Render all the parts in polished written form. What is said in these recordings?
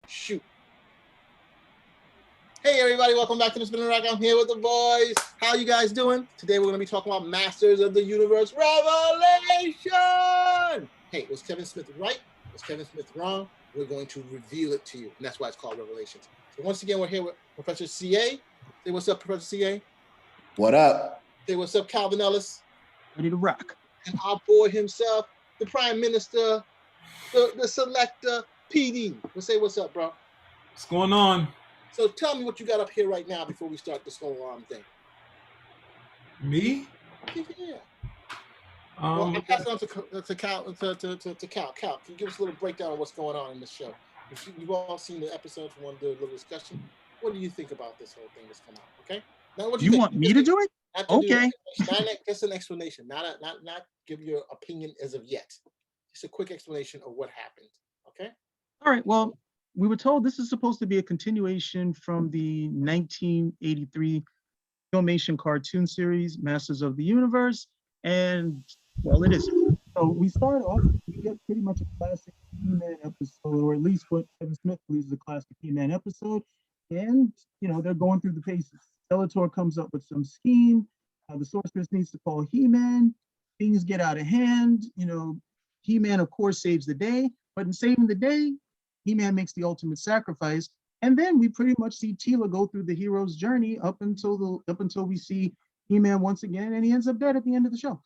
Shoot. Hey everybody, welcome back to the Spinning Rack. I'm here with the boys. How you guys doing? Today we're going to be talking about Masters of the Universe Revelation. Hey, was Kevin Smith right? Was Kevin Smith wrong? We're going to reveal it to you, and that's why it's called Revelations. So once again, we're here with Professor CA. Say what's up, Professor CA. What up? Say what's up, Calvin Ellis. Ready to rock. And our boy himself, the Prime Minister, the Selector, PD. We'll say what's up, bro. What's going on? So tell me what you got up here right now before we start this whole thing. Me? Yeah. Well, I'll pass it on to Cal. Cal, can you give us a little breakdown of what's going on in this show? You've all seen the episodes. We want to do a little discussion. What do you think about this whole thing that's come out? Okay. Now, what do you want me to do it? Okay. Just an explanation, not give your opinion as of yet. Just a quick explanation of what happened. Okay. All right. Well, we were told this is supposed to be a continuation from the 1983 Filmation cartoon series, Masters of the Universe, and well, it is. So we start off, we get pretty much a classic He-Man episode, or at least what Kevin Smith believes is a classic He-Man episode, and they're going through the paces. Skeletor comes up with some scheme. The Sorceress needs to call He-Man. Things get out of hand. He-Man, of course, saves the day, but in saving the day, He-Man makes the ultimate sacrifice, and then we pretty much see Teela go through the hero's journey up until we see He-Man once again, and he ends up dead at the end of the show.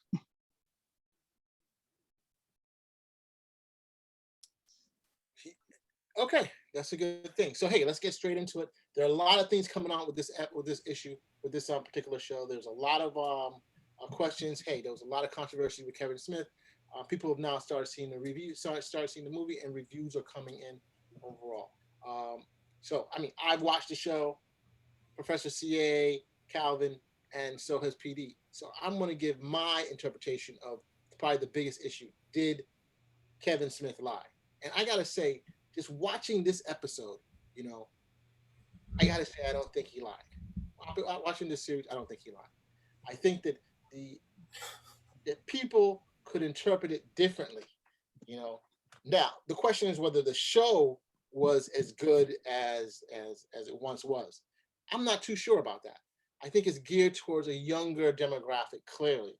Okay, that's a good thing. So hey, let's get straight into it. There are a lot of things coming on with this issue, with this particular show. There's a lot of questions. Hey, there was a lot of controversy with Kevin Smith. People have now started seeing the review, started seeing the movie, and reviews are coming in overall. So I mean, I've watched the show, Professor CA, Calvin, and so has PD. So I'm going to give my interpretation of probably the biggest issue. Did Kevin Smith lie? And I gotta say, just watching this episode, I gotta say I don't think he lied. Watching this series, I don't think he lied. I think that that people could interpret it differently. Now the question is whether the show was as good as it once was. I'm not too sure about that. I think it's geared towards a younger demographic. Clearly,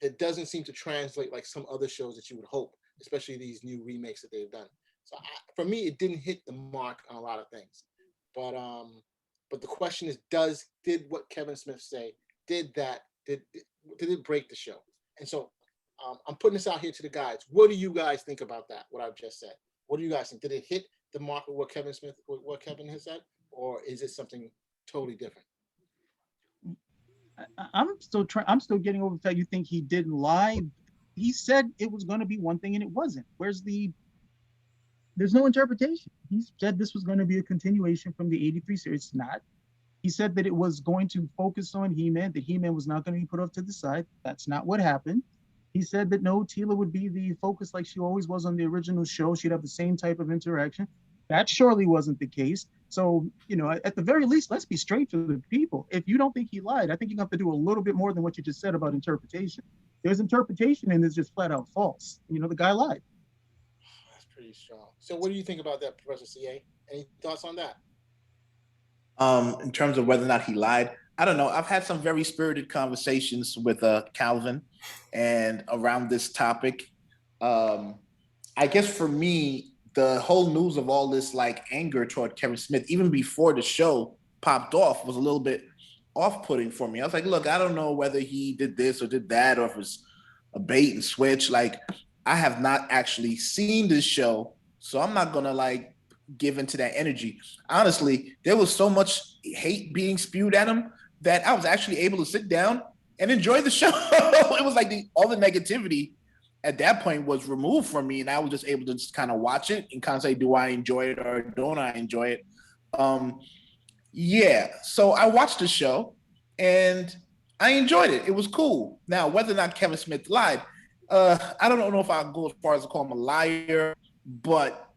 it doesn't seem to translate like some other shows that you would hope, especially these new remakes that they've done. So for me, it didn't hit the mark on a lot of things. But the question is, did what Kevin Smith say? Did it break the show? And so I'm putting this out here to the guys. What do you guys think about that? What I've just said. What do you guys think? Did it hit the mark of what Kevin has said, or is it something totally different? I'm still getting over the fact you think he didn't lie. He said it was going to be one thing and it wasn't. There's no interpretation. He said this was going to be a continuation from the 83 series. It's not. He said that it was going to focus on He-Man, that He-Man was not going to be put off to the side. That's not what happened. He said that no, Teela would be the focus like she always was on the original show. She'd have the same type of interaction. That surely wasn't the case. So, at the very least, let's be straight to the people. If you don't think he lied, I think you have to do a little bit more than what you just said about interpretation. There's interpretation and it's just flat out false. The guy lied. That's pretty strong. So what do you think about that, Professor CA? Any thoughts on that? In terms of whether or not he lied, I don't know. I've had some very spirited conversations with Calvin and around this topic. I guess for me, the whole news of all this anger toward Kevin Smith, even before the show popped off, was a little bit off-putting for me. I was like, look, I don't know whether he did this or did that, or if it's a bait and switch. I have not actually seen this show, so I'm not gonna give into that energy. Honestly, there was so much hate being spewed at him that I was actually able to sit down and enjoy the show. It was all the negativity at that point was removed from me, and I was just able to just kind of watch it and kind of say, do I enjoy it or don't I enjoy it? Yeah, so I watched the show and I enjoyed it. It was cool. Now, whether or not Kevin Smith lied, I don't know if I'll go as far as to call him a liar, but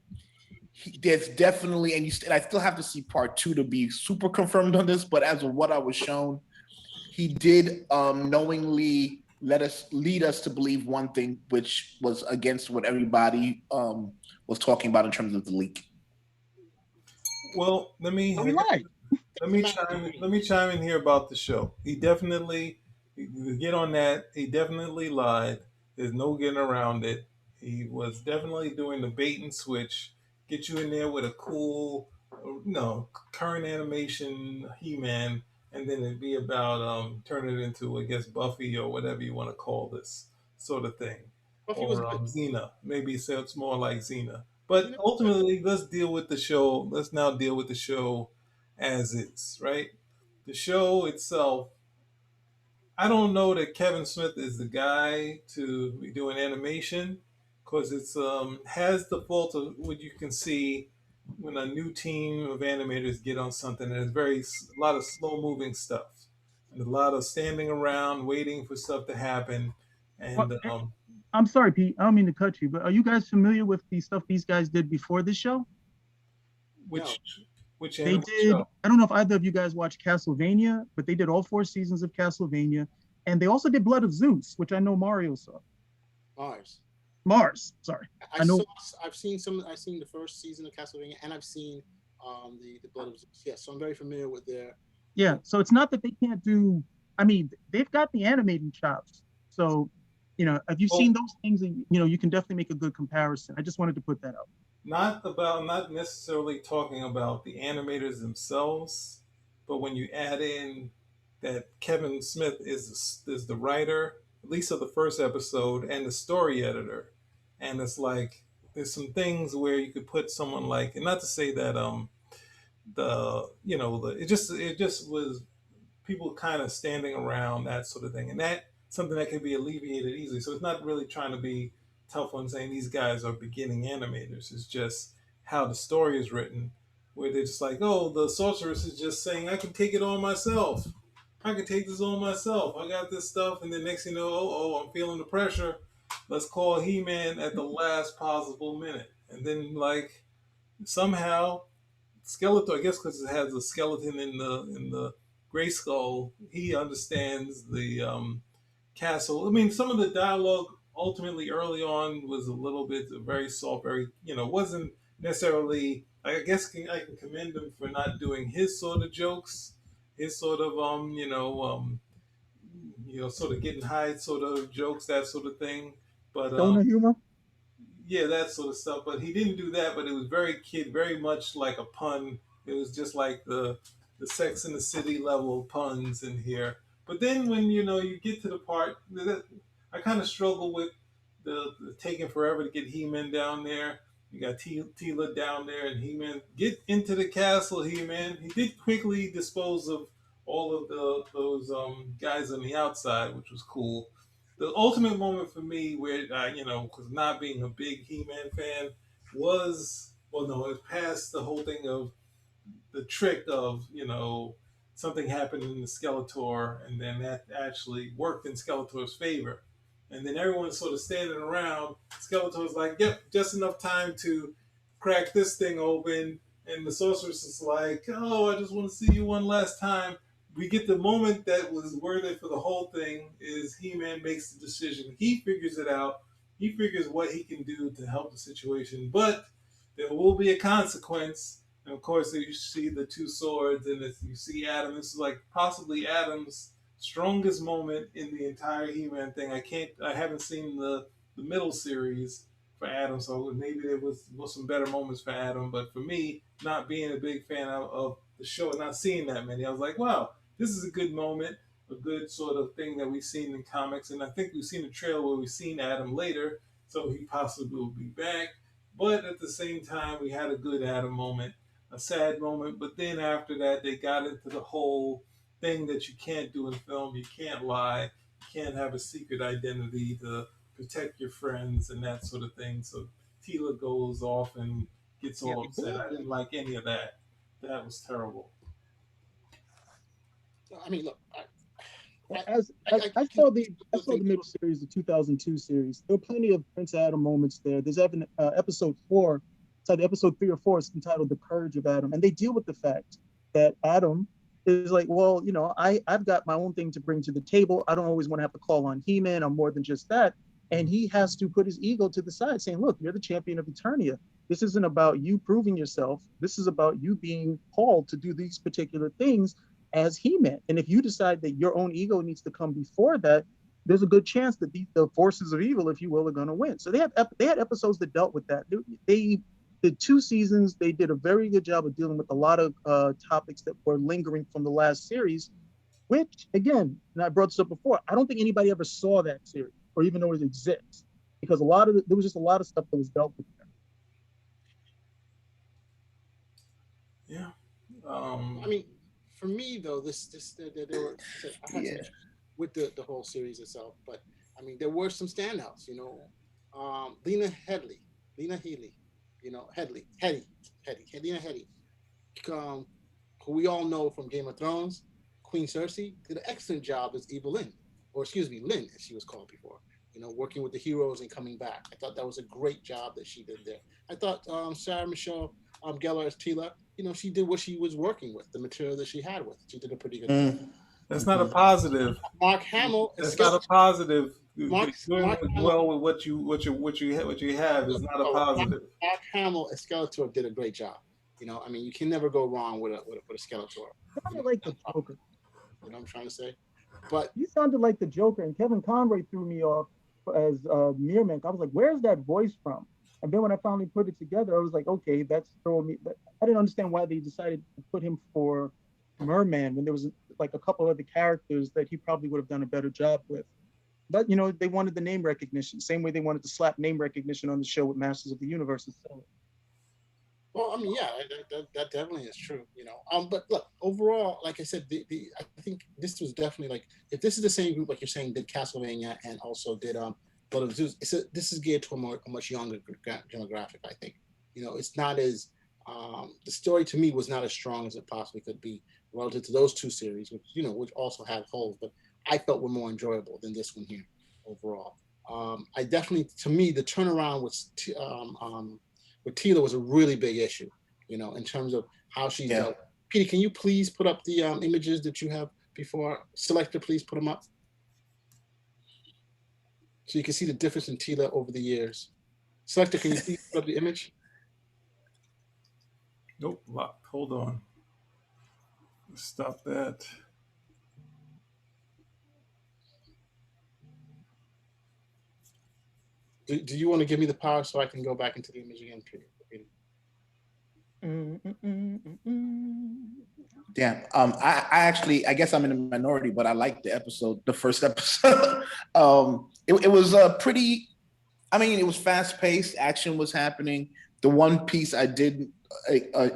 there's definitely, and I still have to see part 2 to be super confirmed on this, but as of what I was shown, he did knowingly lead us to believe one thing, which was against what everybody was talking about in terms of the leak. Well, So he lied. let me chime in here about the show. He definitely, you get on that. He definitely lied. There's no getting around it. He was definitely doing the bait and switch, get you in there with a cool, current animation He-Man, and then it'd be about turning it into, I guess, Buffy or whatever you want to call this sort of thing, Buffy was or good. Xena. Maybe so it's more like Xena. But Xena was good. ultimately, let's deal with the show. Let's now deal with the show as is, right? The show itself, I don't know that Kevin Smith is the guy to be doing animation because it's has the fault of what you can see when a new team of animators get on something. There's a lot of slow moving stuff and a lot of standing around waiting for stuff to happen. Well, And I'm sorry, Pete. I don't mean to cut you, but are you guys familiar with the stuff these guys did before this show? No. which which They animal did, show? I don't know if either of you guys watched Castlevania, but they did all 4 seasons of Castlevania. And they also did Blood of Zeus, which I know Mario saw. Mars. Mars, sorry. I I know. saw. I've seen some. I've seen the first season of Castlevania, and I've seen the Blood of Zeus. Yes, so I'm very familiar with their. Yeah, so it's not that they can't do, I mean, they've got the animating chops. So, if you've Well, seen those things, you can definitely make a good comparison. I just wanted to put that out. not necessarily talking about the animators themselves, but when you add in that Kevin Smith is the writer, at least of the first episode, and the story editor, and it's like there's some things where you could put someone like, and not to say that it just was people kind of standing around, that sort of thing, and that something that can be alleviated easily. So it's not really trying to be tough on saying these guys are beginning animators. It's just how the story is written, where they're just like, oh, the sorceress is just saying, I can take it on myself. I can take this on myself. I got this stuff, and then next thing you know, I'm feeling the pressure. Let's call He-Man at the last possible minute, and then like somehow Skeletor, I guess, because it has a skeleton in the Gray Skull, he understands the castle. I mean, some of the dialogue ultimately early on was a little bit very soft, very wasn't necessarily. I guess I can commend him for not doing his sort of jokes, his sort of sort of getting high sort of jokes, that sort of thing. But Stoner humor? yeah, that sort of stuff. But he didn't do that. But it was very much like a pun. It was just like the Sex in the City level of puns in here. But then when you get to the part that I kind of struggle with the taking forever to get He-Man down there. You got Tila down there, and He-Man get into the castle. He-Man, he did quickly dispose of all of those guys on the outside, which was cool. The ultimate moment for me, where because not being a big He-Man fan, was, well, no, it passed the whole thing of the trick of something happened in the Skeletor, and then that actually worked in Skeletor's favor, and then everyone's sort of standing around. Skeletor's like, "Yep, just enough time to crack this thing open," and the sorceress is like, "Oh, I just want to see you one last time." We get the moment that was worth it for the whole thing. Is He-Man makes the decision. He figures it out. He figures what he can do to help the situation, but there will be a consequence. And of course, you see the two swords, and if you see Adam, this is like possibly Adam's strongest moment in the entire He-Man thing. I haven't seen the middle series for Adam, so maybe there was some better moments for Adam. But for me, not being a big fan of the show and not seeing that many, I was like, wow, this is a good moment, a good sort of thing that we've seen in comics. And I think we've seen a trailer where we've seen Adam later, so he possibly will be back. But at the same time, we had a good Adam moment, a sad moment. But then after that, they got into the whole thing that you can't do in film. You can't lie. You can't have a secret identity to protect your friends and that sort of thing. So Tila goes off and gets Yeah, all upset. I didn't like any of that. That was terrible. I mean, look, I, As, I, as I I can saw the think. middle series, the 2002 series. There were plenty of Prince Adam moments there. There's even episode 4, so the episode 3 or 4 is entitled "The Courage of Adam," and they deal with the fact that Adam is like, well, I've got my own thing to bring to the table. I don't always want to have to call on He-Man. I'm more than just that, and he has to put his ego to the side, saying, look, you're the champion of Eternia. This isn't about you proving yourself. This is about you being called to do these particular things as He-Man. And if you decide that your own ego needs to come before that, there's a good chance that the forces of evil, if you will, are going to win. So they had episodes that dealt with that. They did 2 seasons. They did a very good job of dealing with a lot of topics that were lingering from the last series, which, again, and I brought this up before, I don't think anybody ever saw that series or even know it exists, because there was just a lot of stuff that was dealt with there. Yeah. I mean, for me though, there were, I had some Yeah. issues with the whole series itself, but I mean, there were some standouts. Lena Headey, Lena Headey, who we all know from Game of Thrones. Queen Cersei did an excellent job as Evil Lynn, or excuse me, Lynn, as she was called before. Working with the heroes and coming back. I thought that was a great job that she did there. I thought Sarah Michelle Gellar as Tila, she did what she was working with, the material that she had with. She did a pretty good job. That's not a positive. Mark Hamill. That's not a positive. Mark Well, with what you have is not a positive. Mark Hamill as Skeletor did a great job. I mean, you can never go wrong with a Skeletor. It sounded like the Joker. You know what I'm trying to say? But You sounded like the Joker, and Kevin Conroy threw me off as Meerman. I was like, "Where's that voice from?" And then when I finally put it together, I was like, "Okay, that's throwing me." But I didn't understand why they decided to put him for Merman when there was like a couple other characters that he probably would have done a better job with. But they wanted the name recognition, same way they wanted to slap name recognition on the show with Masters of the Universe. well, I mean, yeah, that definitely is true. But look, overall, like I said, I think this was definitely like, if this is the same group, like you're saying, did Castlevania and also did Blood of Zeus. This is geared to a much younger demographic. I think. It's not as the story to me was not as strong as it possibly could be relative to those 2 series, which also have holes, but I felt were more enjoyable than this one here overall. I definitely, to me, the turnaround with Tila was a really big issue, in terms of how she's dealt. Peter, can you please put up the images that you have before? Selector, please put them up. So you can see the difference in Tila over the years. Selector, can you please put up the image? Nope, locked. Hold on. Stop that. Do you want to give me the power so I can go back into the image again, Peter? Damn. I actually, I guess I'm in the minority, but I liked the first episode. It was pretty. I mean, it was fast paced. Action was happening. The one piece I did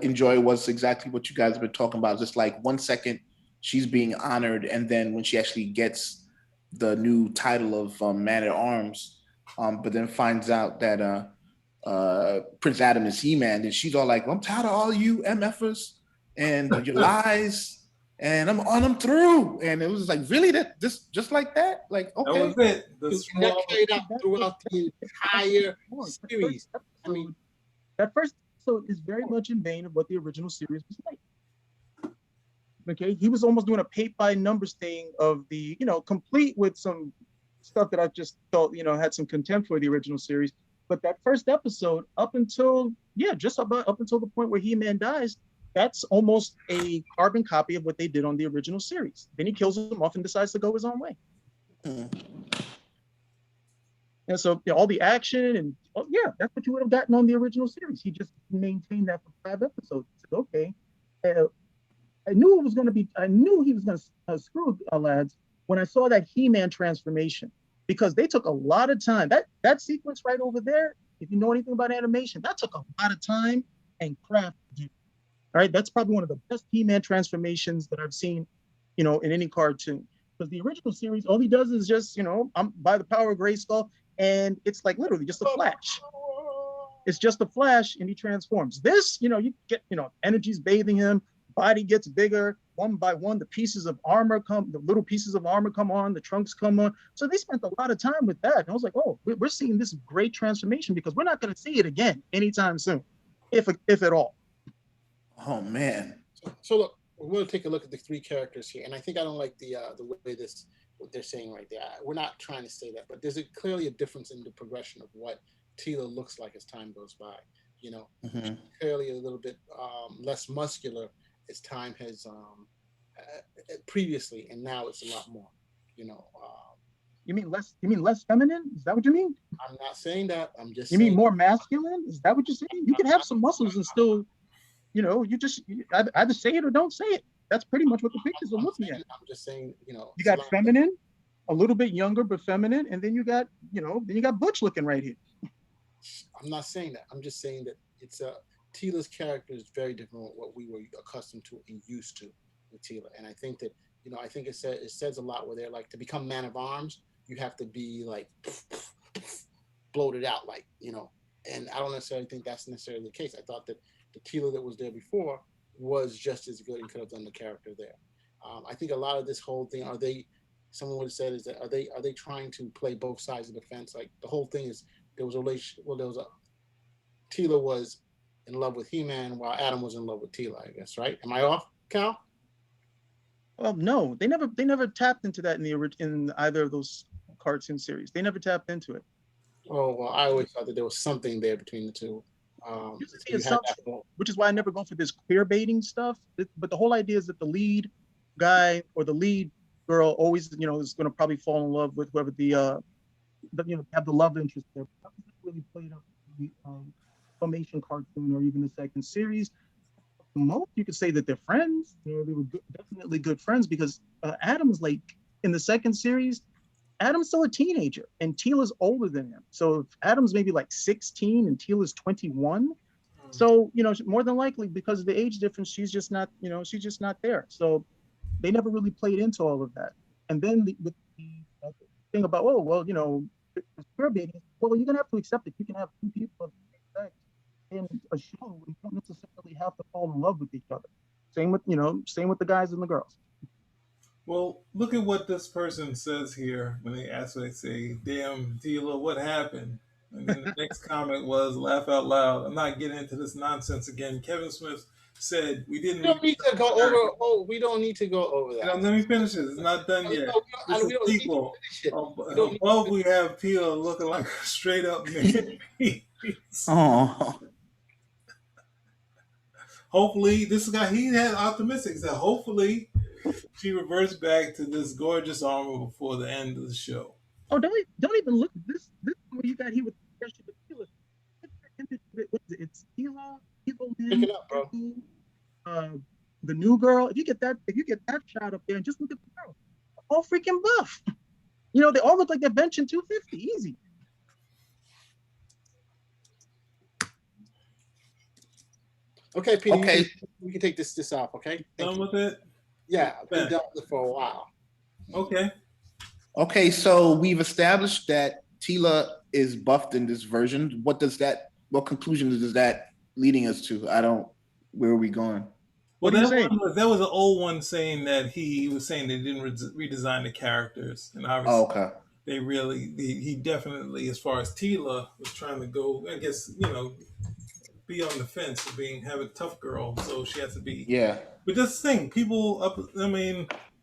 enjoy was exactly what you guys have been talking about. Just like 1 second, she's being honored, and then when she actually gets the new title of Man at Arms, but then finds out that Prince Adam is He-Man, and she's all like, "I'm tired of all you MFers and your lies, and I'm through." And it was like, really, that just like that? Like, okay. That was it. That carried out throughout the entire series. I mean, that first episode is very much in vein of what the original series was like. Okay, he was almost doing a paint by numbers thing of the, complete with some stuff that I just felt, had some contempt for the original series. But that first episode, up until the point where He-Man dies, that's almost a carbon copy of what they did on the original series. Then he kills him off and decides to go his own way. And so all the action and that's what you would have gotten on the original series. He just maintained that for 5 episodes. He said, okay, I knew he was going to screw lads when I saw that He-Man transformation, because they took a lot of time. That sequence right over there, if you know anything about animation, that took a lot of time and craft to do. All right, that's probably one of the best He-Man transformations that I've seen, in any cartoon. Because the original series, all he does is just, I'm by the power of Grayskull, and it's like literally just a flash. It's just a flash, and he transforms. This, you get, energies bathing him, body gets bigger. One by one, the little pieces of armor come on, the trunks come on. So they spent a lot of time with that. And I was like, oh, we're seeing this great transformation, because we're not going to see it again anytime soon, if at all. Oh man. So look, we're going to take a look at the 3 characters here, and I think I don't like the way what they're saying right there. We're not trying to say that, but there's clearly a difference in the progression of what Tila looks like as time goes by. You know, Mhm. clearly a little bit less muscular as time has previously, and now it's a lot more. You know, You mean less? You mean less feminine? Is that what you mean? I'm not saying that. I'm just You mean saying. more masculine? Is that what you're saying? You can have some muscles and still, either say it or don't say it. That's pretty much what the pictures are looking at. I'm just saying. You know, You got feminine, a little bit younger but feminine, and then you got, Butch looking right here. I'm not saying that. I'm just saying that it's Tila's character is very different from what we were accustomed to and used to with Tila. And I think that, I think it says a lot where they're like, to become man of arms, you have to be like bloated out, like, and I don't necessarily think that's necessarily the case. I thought that the Tila that was there before was just as good and could have done the character there. I think a lot of this whole thing, someone would have said, is that are they trying to play both sides of the fence? Like the whole thing is, there was a Tila was in love with He-Man while Adam was in love with Tila, I guess, right? Am I off, Cal? Well, no, they never tapped into that in either of those cartoon series. They never tapped into it. Oh, well, I always thought that there was something there between the two. You see assumption, which is why I never go for this queer baiting stuff. But the whole idea is that the lead guy or the lead girl always, is going to probably fall in love with whoever have the love interest there. That was really played up in the Filmation cartoon or even the second series. Most you could say that they're friends. They were definitely good friends because Adam's like in the second series, Adam's still a teenager and Tila's older than him. So if Adam's maybe like 16 and Tila's 21. So, more than likely because of the age difference, she's just not there. So they never really played into all of that. And then the thing about, queer baiting, well, you're gonna have to accept it. You can have two people of the same sex in a show and you don't necessarily have to fall in love with each other. Same with the guys and the girls. Well, look at what this person says here when they ask, they say, "Damn, Tila, what happened?" And then the next comment was, "Laugh out loud. I'm not getting into this nonsense again." Kevin Smith said, "We didn't." We don't need to go over. Oh, we don't need to go over that. Let me finish this. It's not done yet. This is sequel. Above, we have Tila looking like a straight up man. Oh. Hopefully, this guy, he had optimistic. He said, hopefully she reverts back to this gorgeous armor before the end of the show. Oh, don't even look at this. This is what you got here with Tila. It's Tila, Pick it up, bro. The new girl. If you get that shot up there and just look at the girl, all freaking buff. They all look like they're benching 250 easy. Okay, Peter. Okay. We can take this off. Okay. Done with it? Yeah, I've been done with it for a while. Okay. Okay, so we've established that Tila is buffed in this version. What conclusions is that leading us to? Where are we going? Well, that was an old one saying that he was saying they didn't redesign the characters. And obviously he definitely, as far as Tila, was trying to go, I guess, be on the fence of have a tough girl. So she has to be. Yeah. But this thing,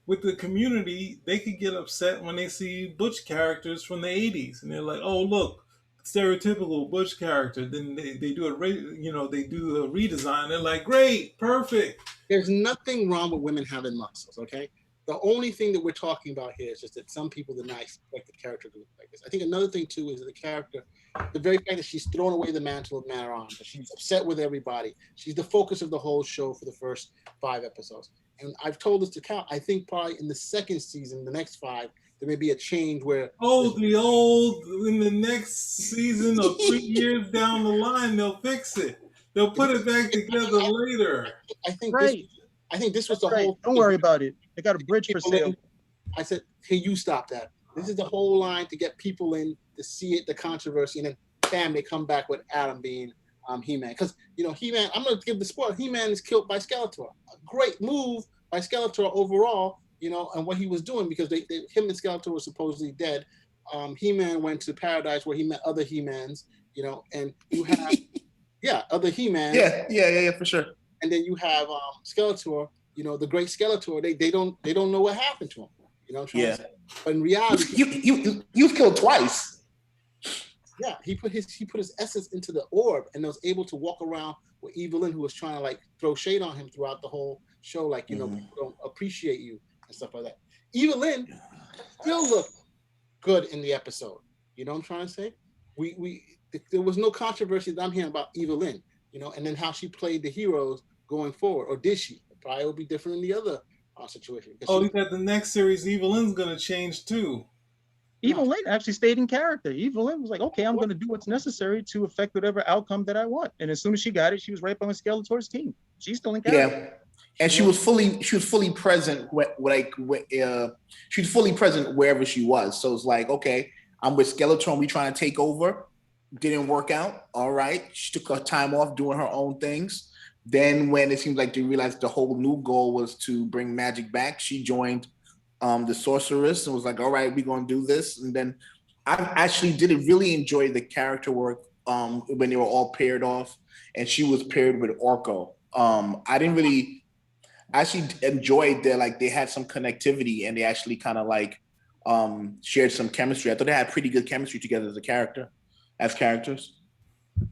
with the community, they could get upset when they see Butch characters from the 80s. And they're like, oh, look, stereotypical Butch character. Then they do they do a redesign. They're like, great, perfect. There's nothing wrong with women having muscles, okay? The only thing that we're talking about here is just that some people did not expect the character to look like this. I think another thing, too, is that the character, the very fact that she's thrown away the mantle of man at arms, that she's upset with everybody. She's the focus of the whole show for the first 5 episodes. And I've told this to Cal, I think probably in the second season, the next 5, there may be a change where... in the next season or 3 years down the line, they'll fix it. They'll put it back together later. I think this was the whole... Don't worry about it. They got a bridge for sale. I said, hey, you stop that. This is the whole line to get people in to see it, the controversy, and then bam, they come back with Adam being He-Man. Because, He-Man, I'm going to give the spoiler, He-Man is killed by Skeletor. A great move by Skeletor overall, and what he was doing, because him and Skeletor were supposedly dead. He-Man went to paradise where he met other He-Mans, and you have, other He-Mans. Yeah, for sure. And then you have Skeletor, the great Skeletor. They don't know what happened to him. You know what I'm trying to say? But in reality, you've killed twice. Yeah, he put his essence into the orb and was able to walk around with Evelyn, who was trying to like throw shade on him throughout the whole show, like people don't appreciate you and stuff like that. Evelyn still looked good in the episode. You know what I'm trying to say? There was no controversy that I'm hearing about Evelyn, and then how she played the heroes going forward, or did she? It probably will be different in the other situation. Oh, you got the next series. Evelyn's gonna change too. Evelyn actually stayed in character. Evelyn was like, okay, I'm going to do what's necessary to affect whatever outcome that I want. And as soon as she got it, she was right on Skeletor's team. She's still in character. Yeah, and she was fully present. She was fully present wherever she was. So it's like, okay, I'm with Skeletor. We trying to take over. Didn't work out. All right, she took her time off doing her own things. Then when it seems like they realized the whole new goal was to bring magic back, she joined the sorceress and was like, all right, we're going to do this. And then I actually did really enjoy the character work when they were all paired off and she was paired with Orko. I actually enjoyed that. Like they had some connectivity and they actually kind of like shared some chemistry. I thought they had pretty good chemistry together as characters.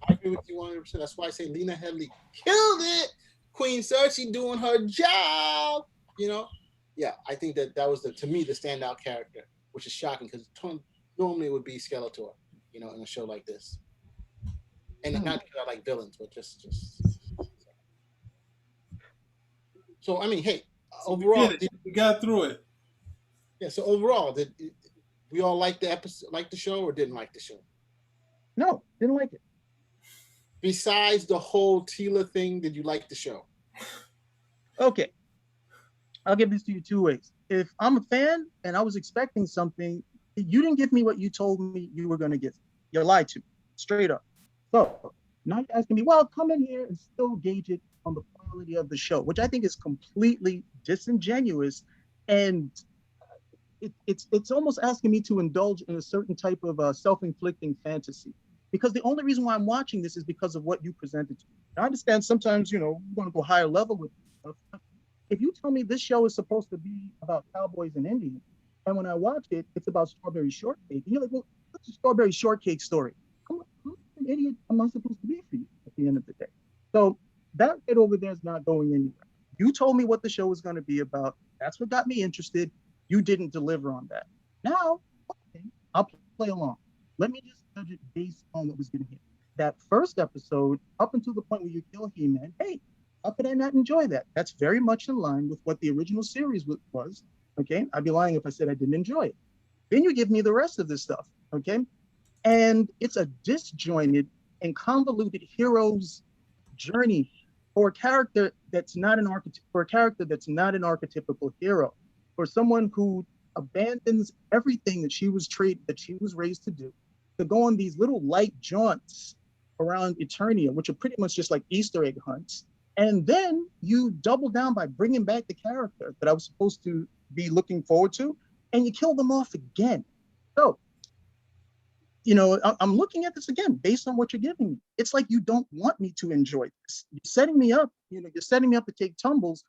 I agree with you 100%. That's why I say Lena Headey killed it. Queen Cersei doing her job, Yeah, I think that was to me the standout character, which is shocking because normally it would be Skeletor, in a show like this. And not because I like villains, but just. So I mean, hey, overall, we got through it. Yeah. So overall, did we all like the episode, like the show, or didn't like the show? No, didn't like it. Besides the whole Teela thing, did you like the show? Okay. I'll give this to you two ways. If I'm a fan and I was expecting something, you didn't give me what you told me you were going to give. You lied to me, straight up. So now you're asking me, well, come in here and still gauge it on the quality of the show, which I think is completely disingenuous. And it's almost asking me to indulge in a certain type of self-inflicting fantasy. Because the only reason why I'm watching this is because of what you presented to me. I understand sometimes, we want to go higher level with stuff. If you tell me this show is supposed to be about cowboys and Indians, and when I watch it, it's about strawberry shortcake, and you're like, well, what's a strawberry shortcake story? How an idiot am I supposed to be for you at the end of the day? So that bit over there is not going anywhere. You told me what the show was going to be about. That's what got me interested. You didn't deliver on that. Now, okay, I'll play along. Let me just judge it based on what was given here. That first episode, up until the point where you kill He-Man, hey, how could I not enjoy that? That's very much in line with what the original series was. Okay, I'd be lying if I said I didn't enjoy it. Then you give me the rest of this stuff. Okay, and it's a disjointed and convoluted hero's journey for a character that's not an archetypical hero, for someone who abandons everything that she was raised to do, to go on these little light jaunts around Eternia, which are pretty much just like Easter egg hunts. And then you double down by bringing back the character that I was supposed to be looking forward to, and you kill them off again. So, I'm looking at this again based on what you're giving me. It's like you don't want me to enjoy this. You're setting me up, you're setting me up to take tumbles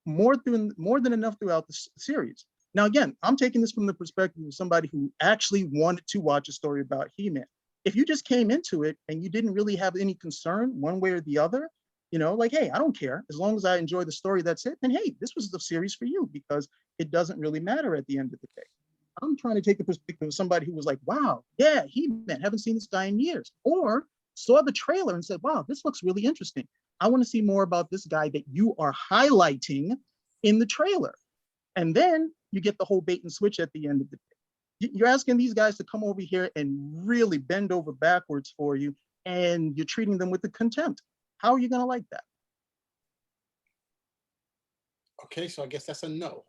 more than enough throughout the series. Now, again, I'm taking this from the perspective of somebody who actually wanted to watch a story about He-Man. If you just came into it and you didn't really have any concern one way or the other, like, hey, I don't care. As long as I enjoy the story, that's it. And hey, this was the series for you because it doesn't really matter at the end of the day. I'm trying to take the perspective of somebody who was like, wow, yeah, He-Man, haven't seen this guy in years. Or saw the trailer and said, wow, this looks really interesting. I want to see more about this guy that you are highlighting in the trailer. And then you get the whole bait and switch at the end of the day. You're asking these guys to come over here and really bend over backwards for you, and you're treating them with the contempt. How are you going to like that? Okay, so I guess that's a no.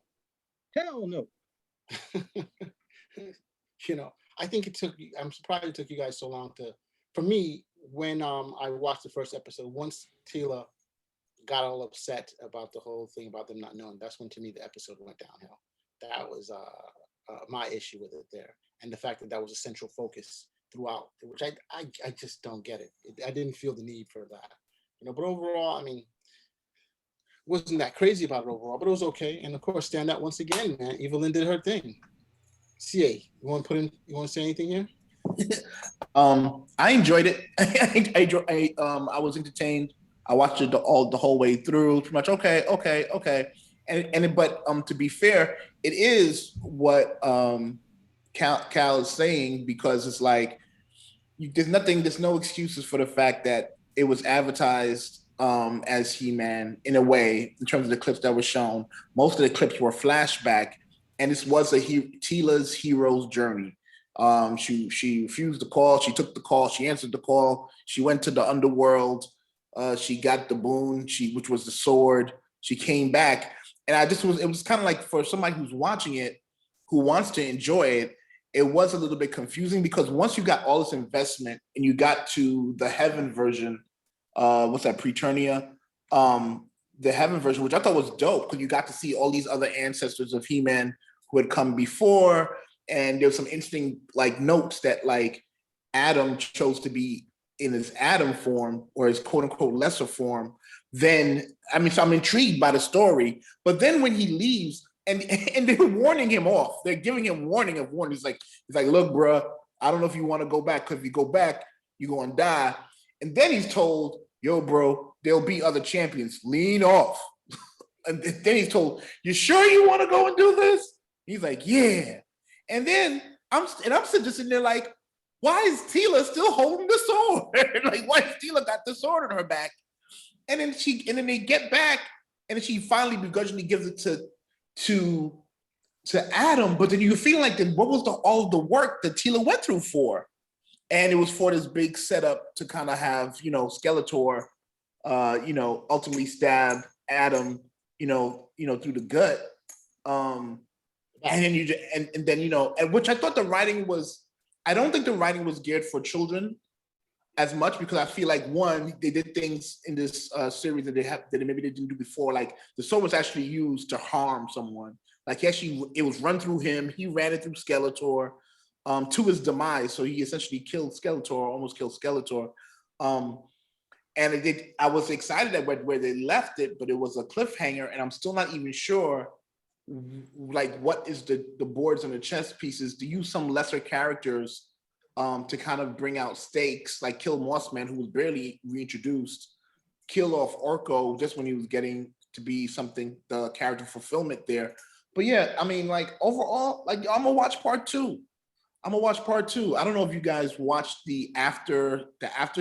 Hell no. I think I'm surprised it took you guys so long for me, when I watched the first episode, once Teela got all upset about the whole thing about them not knowing, that's when to me the episode went downhill. That was my issue with it there. And the fact that was a central focus throughout, which I just don't get it. I didn't feel the need for that. But overall, I mean, wasn't that crazy about it overall, but it was okay. And of course, stand out once again, man. Evelyn did her thing. CA, you want to say anything here? I enjoyed it. I was entertained. I watched it the whole way through. Pretty much okay. But to be fair, it is what Cal is saying, because it's like there's no excuses for the fact that it was advertised as He-Man in a way in terms of the clips that were shown. Most of the clips were flashback, and this was Teela's hero's journey. She refused the call. She took the call. She answered the call. She went to the underworld. She got the boon, which was the sword. She came back, and it was kind of like, for somebody who's watching it, who wants to enjoy it, it was a little bit confusing, because once you got all this investment and you got to the heaven version, what's that, Preternia, the heaven version, which I thought was dope, because you got to see all these other ancestors of He-Man who had come before, and there was some interesting like notes that like Adam chose to be in his Adam form, or his quote unquote lesser form. Then so I'm intrigued by the story, but then when he leaves, and they're warning him off. They're giving him warning of warning. He's like, look, bro, I don't know if you want to go back, because if you go back, you're going to die. And then he's told, yo, bro, there'll be other champions. Lean off. And then he's told, you sure you want to go and do this? He's like, yeah. And then I'm sitting there like, why is Teela still holding the sword? Like, why has Teela got the sword on her back? And then they get back, and then she finally begrudgingly gives it to Adam, but then you feel like, then what was all of the work that Teela went through for? And it was for this big setup to kind of have, Skeletor, ultimately stab Adam, through the gut. And then and which I thought the writing was, I don't think the writing was geared for children as much, because I feel like, one, they did things in this series that maybe they didn't do before. Like, the sword was actually used to harm someone. Like, it was run through him. He ran it through Skeletor to his demise. So he essentially almost killed Skeletor. And I was excited at where they left it, but it was a cliffhanger, and I'm still not even sure, like, what is the boards and the chess pieces to use some lesser characters to kind of bring out stakes, like kill Mossman, who was barely reintroduced, kill off Orko just when he was getting to be something, the character fulfillment there. But yeah, like, overall, like, I'm gonna watch part two. I don't know if you guys watched the after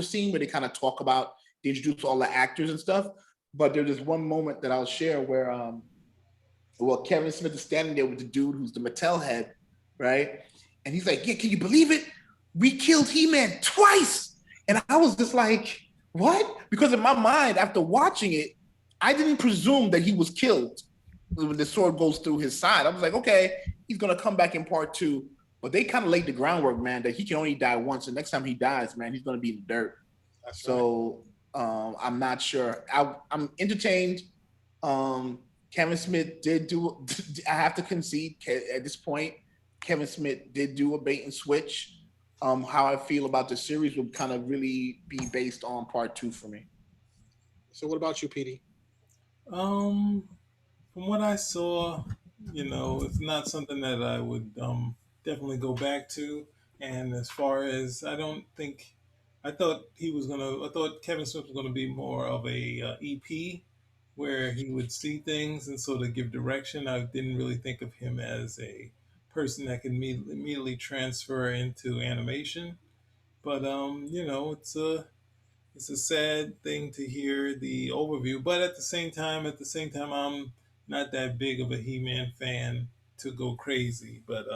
scene where they kind of talk about, they introduce all the actors and stuff, but there's this one moment that I'll share where Kevin Smith is standing there with the dude who's the Mattel head, right? And he's like, yeah, can you believe it? We killed He-Man twice. And I was just like, what? Because in my mind, after watching it, I didn't presume that he was killed when the sword goes through his side. I was like, okay, he's going to come back in part two. But they kind of laid the groundwork, man, that he can only die once. And next time he dies, man, he's going to be in the dirt. That's so right. I'm not sure. I'm entertained. Kevin Smith did do, I have to concede at this point, Kevin Smith did do a bait and switch. How I feel about the series would kind of really be based on part two for me. So what about you, PD? From what I saw, it's not something that I would definitely go back to. And as far as, I thought Kevin Smith was gonna be more of a EP, where he would see things and sort of give direction. I didn't really think of him as a person that can immediately transfer into animation. But it's a sad thing to hear the overview. But at the same time, I'm not that big of a He-Man fan to go crazy. But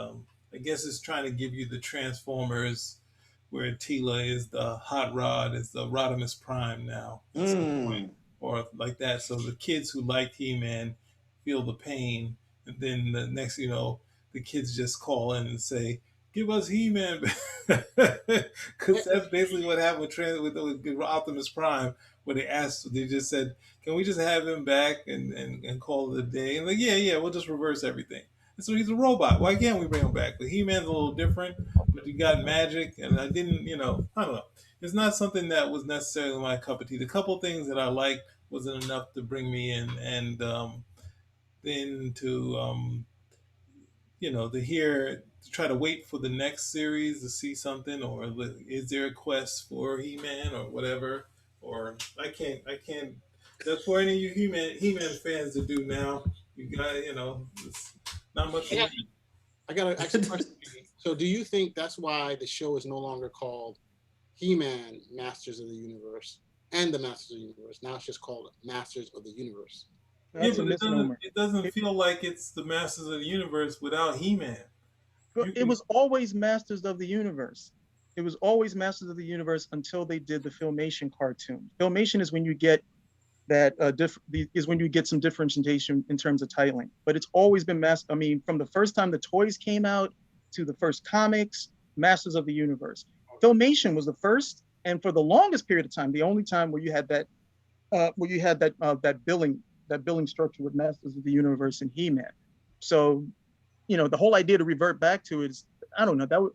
I guess it's trying to give you the Transformers, where Teela is the hot rod, is the Rodimus Prime now, at some point, or like that. So the kids who liked He-Man feel the pain, and then the next, the kids just call in and say, "Give us He-Man," because that's basically what happened with Optimus Prime, where they just said, "Can we just have him back and call it a day?" And like, yeah, we'll just reverse everything. And so he's a robot. Why can't we bring him back? But He-Man's a little different, but you got magic, and I didn't, I don't know. It's not something that was necessarily my cup of tea. The couple things that I liked wasn't enough to bring me in, and then to to try to wait for the next series to see something, or is there a quest for He-Man or whatever? Or I can't. That's for any of you He-Man fans to do now. You got, it's not much for Yeah. me. I got to ask a question. So, do you think that's why the show is no longer called He-Man Masters of the Universe and the Masters of the Universe? Now it's just called Masters of the Universe. Yeah, That's a but misnomer. it doesn't It, feel like it's the Masters of the Universe without He-Man. You it can was always Masters of the Universe. It was always Masters of the Universe until they did the Filmation cartoon. Filmation is when you get that is when you get some differentiation in terms of titling. But it's always been I mean, from the first time the toys came out to the first comics, Masters of the Universe. Filmation was the first, and for the longest period of time, the only time where you had that billing structure with Masters of the Universe and He-Man. So, the whole idea to revert back to it is, I don't know,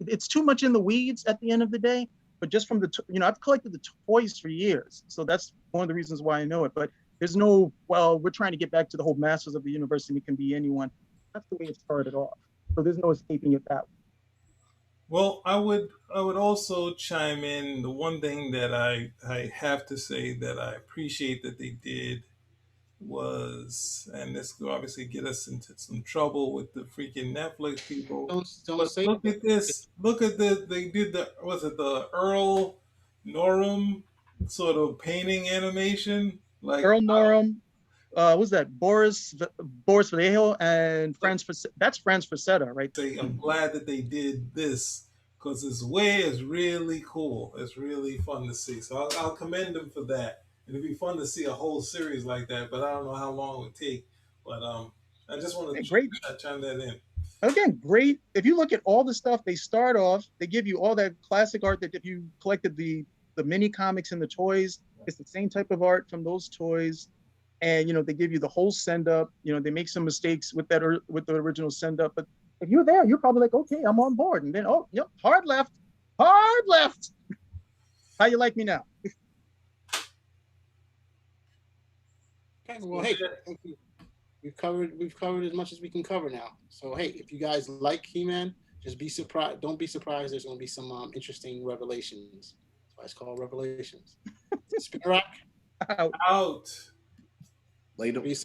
it's too much in the weeds at the end of the day. But just from I've collected the toys for years, so that's one of the reasons why I know it. But there's no, well, we're trying to get back to the whole Masters of the Universe and it can be anyone. That's the way it started off. So there's no escaping it that way. Well, I would also chime in. The one thing that I have to say that I appreciate that they did was, and this could obviously get us into some trouble with the freaking Netflix people. Don't But say look that. at this. Look at the they did the was it the Earl Norem sort of painting animation? Like Earl Norem, was that Boris Vallejo and that's Franz Frazetta right say there. I'm glad that they did this because this way is really cool. It's really fun to see. So I'll commend them for that. And it'd be fun to see a whole series like that, but I don't know how long it would take. But I just want Yeah, to great. chime that in. Again, great. If you look at all the stuff they start off, they give you all that classic art that if you collected the mini comics and the toys, it's the same type of art from those toys. And they give you the whole send up. They make some mistakes with with the original send up, but if you're there, you're probably like, okay, I'm on board. And then, oh, yep, hard left, hard left. How you like me now? Okay, well, hey, thank you. We've covered as much as we can cover now. So hey, if you guys like He-Man, just be surprised. Don't be surprised. There's going to be some interesting revelations. That's why it's called Revelations. Spin Rock. Out. Out. Later. Peace.